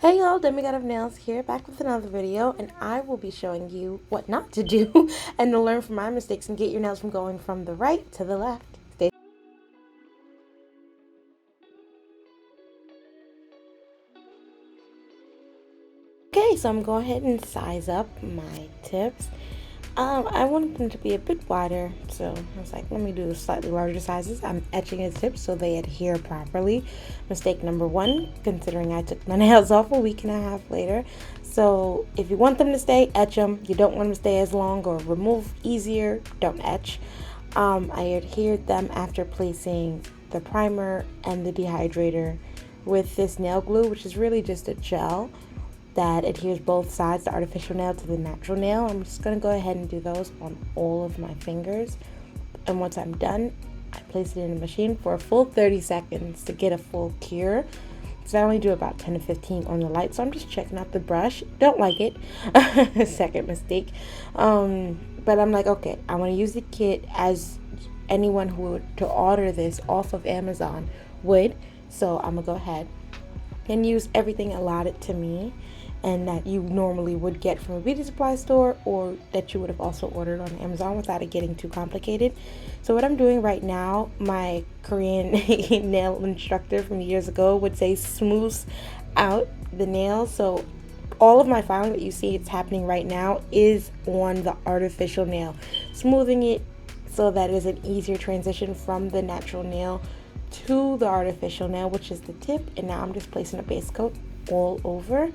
Hey y'all, Demigod of Nails here, back with another video, and I will be showing you what not to do and to learn from my mistakes and get your nails from going from the right to the left. Stay. Okay, so I'm going ahead and size up my tips. I wanted them to be a bit wider, so I was like, let me do slightly larger sizes. I'm etching the tips so they adhere properly. Mistake number one, considering I took my nails off a week and a half later. So if you want them to stay, etch them. You don't want them to stay as long or remove easier, don't etch. I adhered them after placing the primer and the dehydrator with this nail glue, which is really just a gel that adheres both sides, the artificial nail to the natural nail. I'm just going to go ahead and do those on all of my fingers. And once I'm done, I place it in the machine for a full 30 seconds to get a full cure. So I only do about 10 to 15 on the light. So I'm just checking out the brush. Don't like it. Second mistake. But I'm like, okay, I want to use the kit as anyone who would to order this off of Amazon would. So I'm going to go ahead and use everything allotted to me and that you normally would get from a beauty supply store or that you would have also ordered on Amazon without it getting too complicated. So what I'm doing right now, my Korean nail instructor from years ago would say smooth out the nail. So all of my filing that you see it's happening right now is on the artificial nail, smoothing it so that it is an easier transition from the natural nail to the artificial nail, which is the tip. And now I'm just placing a base coat all over.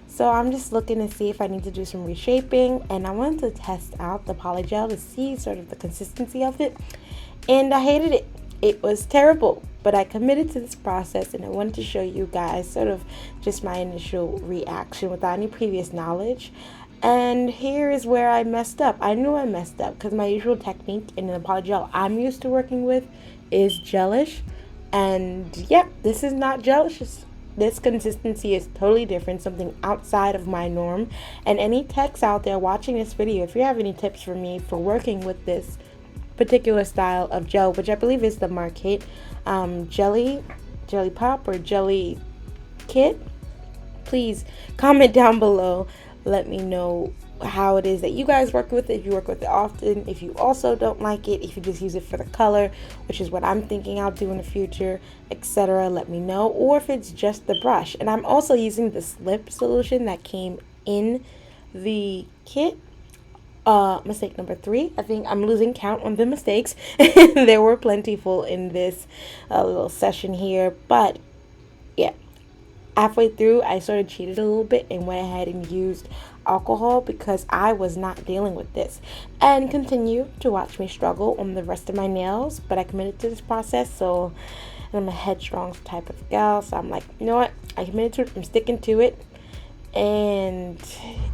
So I'm just looking to see if I need to do some reshaping, and I wanted to test out the polygel to see sort of the consistency of it, and I hated it. It was terrible, but I committed to this process and I wanted to show you guys sort of just my initial reaction without any previous knowledge. And here is where I messed up. I knew I messed up because my usual technique in the polygel I'm used to working with is gelish, and yep, this is not gelish. This consistency is totally different, something outside of my norm. And any techs out there watching this video, if you have any tips for me for working with this particular style of gel, which I believe is the Marquette jelly pop or jelly kit, please comment down below. Let me know how it is that you guys work with it, if you work with it often, if you also don't like it, if you just use it for the color, which is what I'm thinking I'll do in the future, etc. Let me know, or if it's just the brush. And I'm also using the slip solution that came in the kit. Mistake number 3. I think I'm losing count on the mistakes. There were plentiful in this little session here, but yeah, halfway through I sort of cheated a little bit and went ahead and used alcohol because I was not dealing with this, and continue to watch me struggle on the rest of my nails. But I committed to this process, so I'm a headstrong type of gal, so I'm like, you know what, I committed to it, I'm sticking to it. And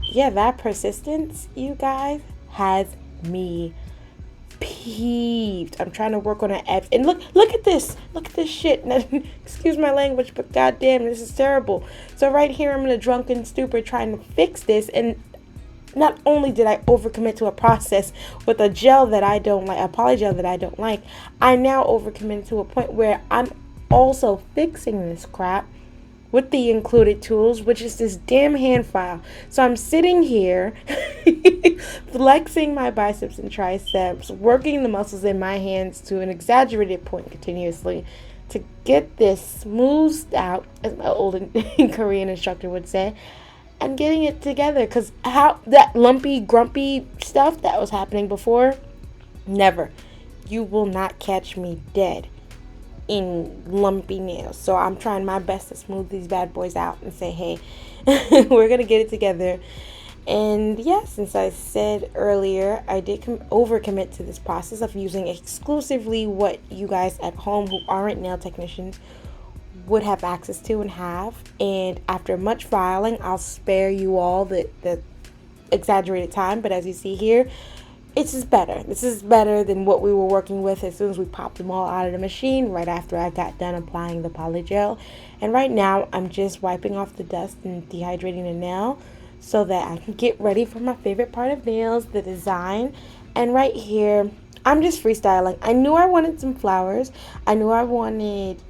yeah, that persistence, you guys, has me peeved. I'm trying to work on an abs, and look at this shit. Excuse my language, but goddamn, this is terrible. So right here I'm in a drunken stupor trying to fix this, and not only did I overcommit to a process with a gel that I don't like, a polygel that I don't like, I now overcommitted to a point where I'm also fixing this crap with the included tools, which is this damn hand file. So I'm sitting here flexing my biceps and triceps, working the muscles in my hands to an exaggerated point continuously to get this smoothed out, as my old Korean instructor would say, and getting it together. Because how that lumpy, grumpy stuff that was happening before, never. You will not catch me dead in lumpy nails. So I'm trying my best to smooth these bad boys out and say, hey, we're gonna get it together. And yeah, since I said earlier, I did overcommit to this process of using exclusively what you guys at home who aren't nail technicians would have access to and have. And after much filing, I'll spare you all the exaggerated time, but as you see here, this is better. This is better than what we were working with as soon as we popped them all out of the machine right after I got done applying the polygel. And right now I'm just wiping off the dust and dehydrating the nail so that I can get ready for my favorite part of nails, the design. And right here I'm just freestyling. I knew I wanted some flowers. I knew I wanted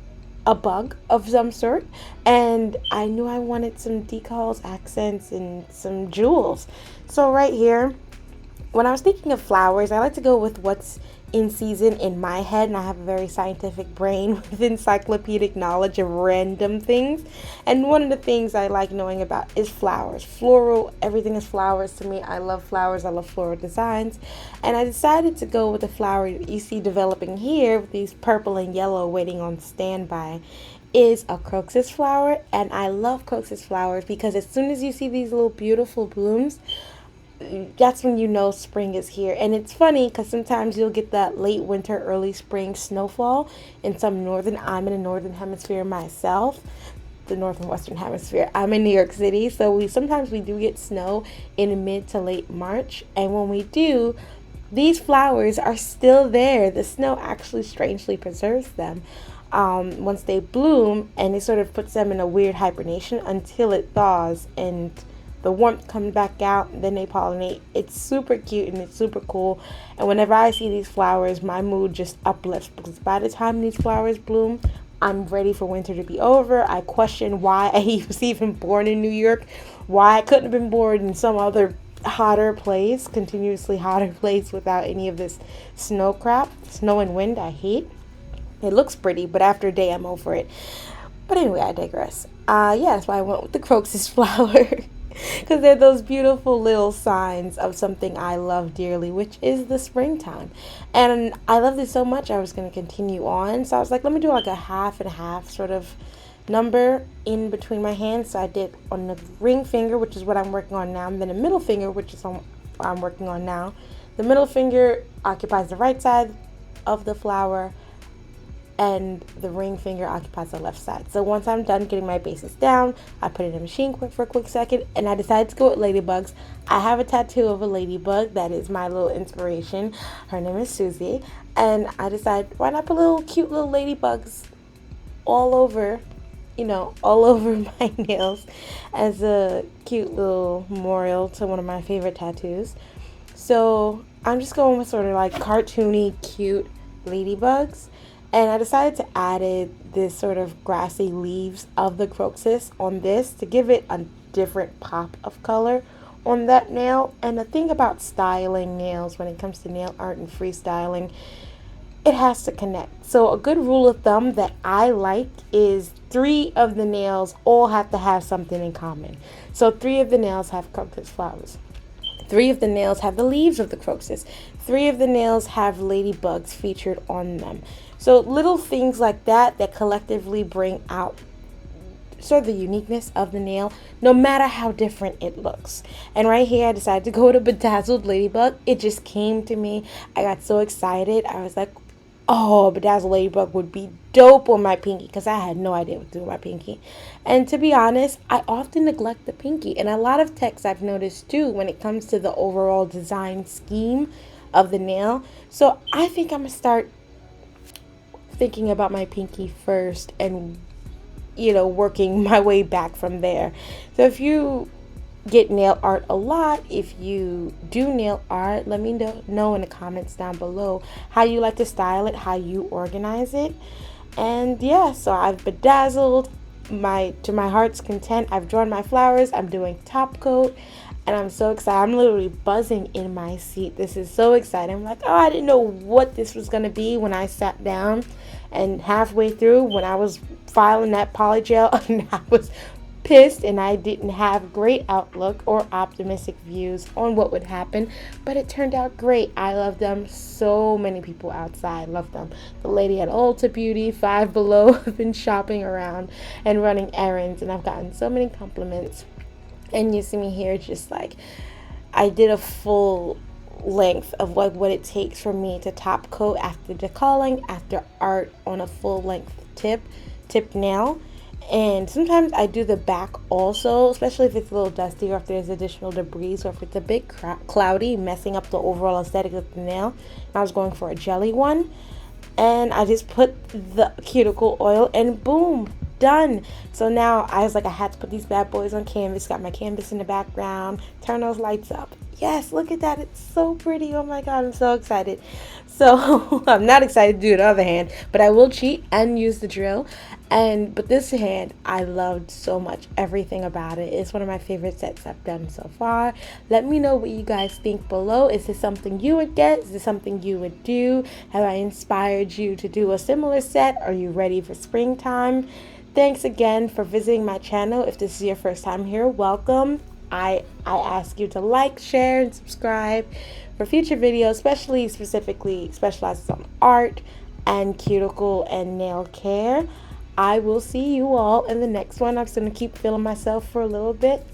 a bug of some sort, and I knew I wanted some decals, accents, and some jewels. So right here, when I was thinking of flowers, I like to go with what's in season in my head, and I have a very scientific brain with encyclopedic knowledge of random things. And one of the things I like knowing about is flowers. Floral, everything is flowers to me. I love flowers, I love floral designs. And I decided to go with the flower you see developing here with these purple and yellow waiting on standby is a crocus flower. And I love crocus flowers because as soon as you see these little beautiful blooms, that's when you know spring is here. And it's funny because sometimes you'll get that late winter, early spring snowfall in some northern, I'm in the northern hemisphere myself, the northern western hemisphere. I'm in New York City, so we do get snow in mid to late March. And when we do, these flowers are still there. The snow actually strangely preserves them once they bloom, and it sort of puts them in a weird hibernation until it thaws and the warmth comes back out, and then they pollinate. It's super cute and it's super cool. And whenever I see these flowers, my mood just uplifts because by the time these flowers bloom, I'm ready for winter to be over. I question why I was even born in New York, why I couldn't have been born in some other hotter place, continuously hotter place without any of this snow crap. Snow and wind, I hate. It looks pretty, but after a day, I'm over it. But anyway, I digress. Yeah, that's why I went with the crocus flower. Because they're those beautiful little signs of something I love dearly, which is the springtime. And I loved it so much I was going to continue on. So I was like, let me do like a half and half sort of number in between my hands. So I did on the ring finger, which is what I'm working on now, and then the middle finger, which is what I'm working on now. The middle finger occupies the right side of the flower, and the ring finger occupies the left side. So once I'm done getting my bases down, I put it in a machine for a quick second, and I decided to go with ladybugs. I have a tattoo of a ladybug that is my little inspiration. Her name is Susie, and I decided, why not put little cute little ladybugs all over, all over my nails as a cute little memorial to one of my favorite tattoos. So I'm just going with sort of like cartoony, cute ladybugs. And I decided to add this sort of grassy leaves of the crocus on this to give it a different pop of color on that nail. And the thing about styling nails when it comes to nail art and freestyling, it has to connect. So a good rule of thumb that I like is 3 of the nails all have to have something in common. So 3 of the nails have crocus flowers. 3 of the nails have the leaves of the crocus. 3 of the nails have ladybugs featured on them. So little things like that collectively bring out sort of the uniqueness of the nail, no matter how different it looks. And right here, I decided to go with a bedazzled ladybug. It just came to me. I got so excited. I was like, oh, a bedazzled ladybug would be dope on my pinky, because I had no idea what to do with my pinky. And to be honest, I often neglect the pinky. And a lot of techs I've noticed too when it comes to the overall design scheme of the nail. So I think I'm going to start thinking about my pinky first and working my way back from there. So if you get nail art a lot, if you do nail art, let me know in the comments down below how you like to style it, how you organize it. And yeah, so I've bedazzled to my heart's content. I've drawn my flowers. I'm doing top coat, and I'm so excited. I'm literally buzzing in my seat. This is so exciting. I'm like, oh, I didn't know what this was going to be when I sat down, and halfway through when I was filing that polygel and I was pissed and I didn't have great outlook or optimistic views on what would happen, but it turned out great. I love them. So many people outside love them. The lady at Ulta Beauty, Five Below, have been shopping around and running errands, and I've gotten so many compliments. And you see me here just like I did a full length of what it takes for me to top coat after decaling, after art on a full length tip nail. And sometimes I do the back also, especially if it's a little dusty or if there's additional debris or if it's a bit cloudy, messing up the overall aesthetic of the nail. And I was going for a jelly one, and I just put the cuticle oil and boom, done. So now I was like, I had to put these bad boys on canvas. Got my canvas in the background, turn those lights up. Yes, look at that. It's so pretty. Oh my God, I'm so excited. So I'm not excited to do it on the other hand, but I will cheat and use the drill But this hand, I loved so much. Everything about it. It's one of my favorite sets I've done so far. Let me know what you guys think below. Is this something you would get? Is this something you would do? Have I inspired you to do a similar set? Are you ready for springtime? Thanks again for visiting my channel. If this is your first time here, welcome. I ask you to like, share, and subscribe for future videos, specifically specializes on art and cuticle and nail care. I will see you all in the next one. I'm just going to keep feeling myself for a little bit.